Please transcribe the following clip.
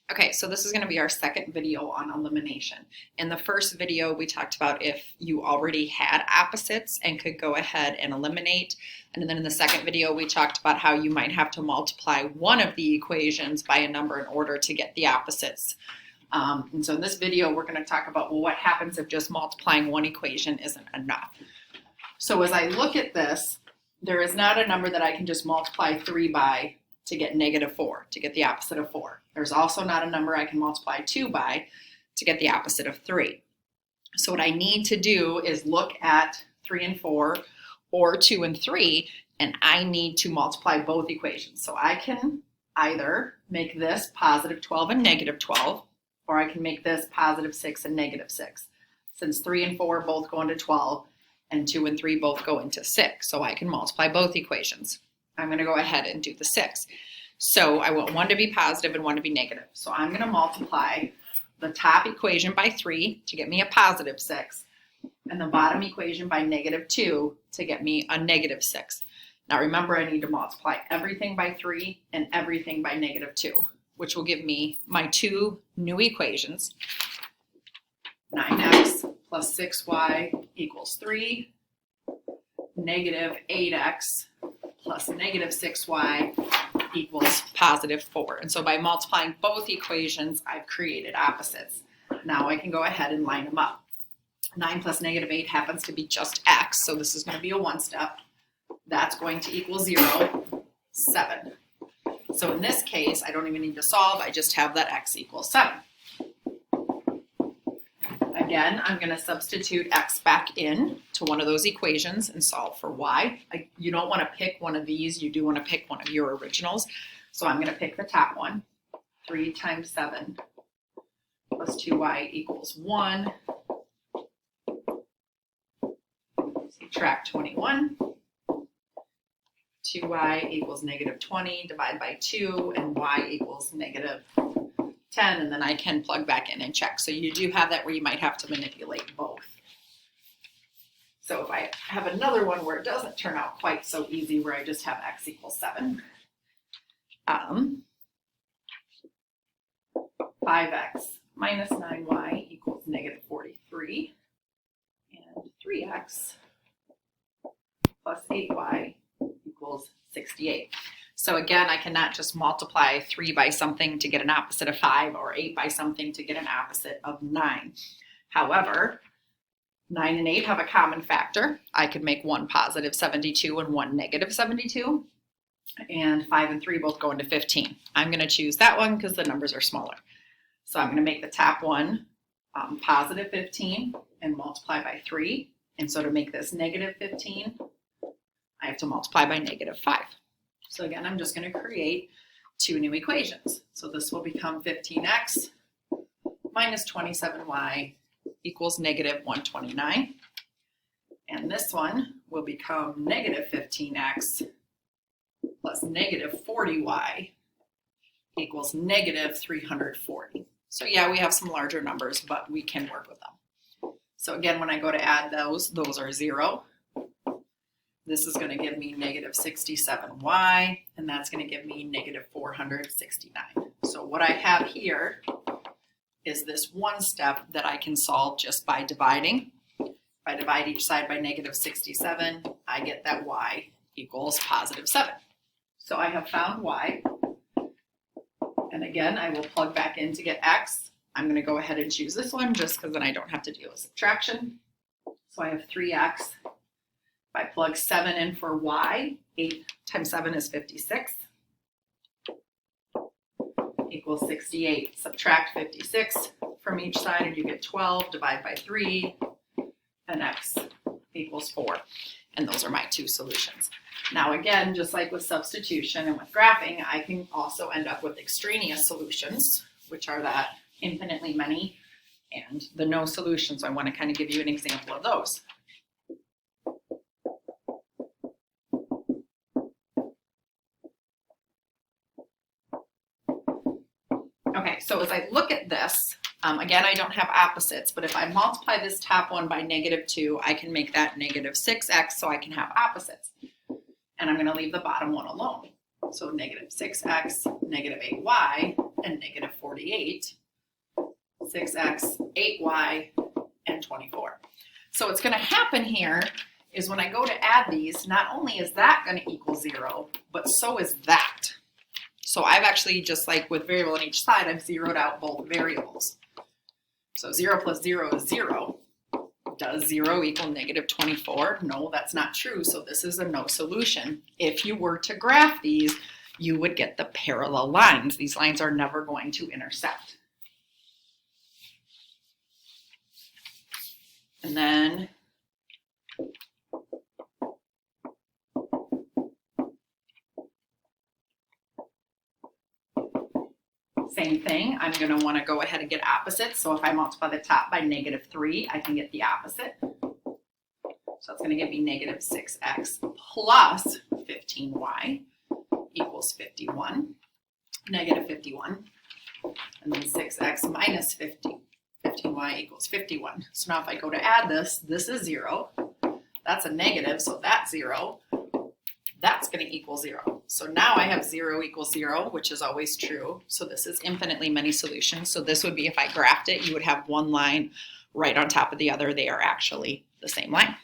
Okay, so this is going to be our second video on elimination. In the first video, we talked about if you already had opposites and could go ahead and eliminate. And then in the second video, we talked about how you might have to multiply one of the equations by a number in order to get the opposites. And so in this video, we're going to talk about, well, what happens if just multiplying one equation isn't enough? So as I look at this, there is not a number that I can just multiply 3 by to get -4, to get the opposite of 4. There's also not a number I can multiply 2 by to get the opposite of 3. So what I need to do is look at 3 and 4 or 2 and 3, and I need to multiply both equations. So I can either make this positive 12 and negative 12, or I can make this positive 6 and negative 6. Since 3 and 4 both go into 12, and 2 and 3 both go into 6, so I can multiply both equations. I'm going to go ahead and do the 6. So I want one to be positive and one to be negative. So I'm going to multiply the top equation by 3 to get me a positive 6, and the bottom equation by -2 to get me a -6. Now remember, I need to multiply everything by 3 and everything by -2, which will give me my two new equations. 9x plus 6y equals 3, -8x plus -6y equals +4. And so by multiplying both equations, I've created opposites. Now I can go ahead and line them up. 9 plus -8 happens to be just x, so this is going to be a one-step. That's going to equal 0, 7. So in this case, I don't even need to solve, I just have that x equals 7. Again, I'm going to substitute x back in to one of those equations and solve for y. You don't want to pick one of these, you do want to pick one of your originals. So I'm going to pick the top one. 3 times 7 plus 2y equals 1. Subtract 21. 2y equals -20, divide by 2, and y equals -10, and then I can plug back in and check. So you do have that where you might have to manipulate both. So if I have another one where it doesn't turn out quite so easy, where I just have x equals 7, 5x minus 9y equals -43, and 3x plus 8y equals 68. So again, I cannot just multiply 3 by something to get an opposite of 5 or 8 by something to get an opposite of 9. However, 9 and 8 have a common factor. I could make one positive 72 and one negative 72. And 5 and 3 both go into 15. I'm going to choose that one because the numbers are smaller. So I'm going to make the top one positive 15 and multiply by 3. And so to make this -15, I have to multiply by -5. So again, I'm just going to create two new equations. So this will become 15x minus 27y equals -129. And this one will become -15x plus -40y equals -340. So yeah, we have some larger numbers, but we can work with them. So again, when I go to add those are 0. This is going to give me -67y, and that's going to give me -469. So what I have here is this one step that I can solve just by dividing. If I divide each side by -67, I get that y equals +7. So I have found y. And again, I will plug back in to get x. I'm going to go ahead and choose this one just because then I don't have to deal with subtraction. So I have 3x. I plug 7 in for y, 8 times 7 is 56, equals 68. Subtract 56 from each side and you get 12, divide by 3, and x equals 4. And those are my two solutions. Now again, just like with substitution and with graphing, I can also end up with extraneous solutions, which are that infinitely many and the no solutions. I want to kind of give you an example of those. Okay, so as I look at this, again, I don't have opposites, but if I multiply this top one by -2, I can make that -6x, so I can have opposites. And I'm going to leave the bottom one alone. So -6x, -8y, and -40. 48, 6x, 8y, and 24. So what's going to happen here is when I go to add these, not only is that going to equal 0, but so is that. So I've actually, just like with variable on each side, I've zeroed out both variables. So 0 plus 0 is 0. Does 0 equal negative 24? No, that's not true. So this is a no solution. If you were to graph these, you would get the parallel lines. These lines are never going to intersect. And then same thing, I'm going to want to go ahead and get opposites. So if I multiply the top by negative 3, I can get the opposite. So it's going to give me negative 6x plus 15y equals 51, negative 51. And then 6x minus 15y equals 51. So now if I go to add this, this is 0. That's a negative, so that's 0. That's going to equal 0. So now I have 0 equals 0, which is always true. So this is infinitely many solutions. So this would be, if I graphed it, you would have one line right on top of the other. They are actually the same line.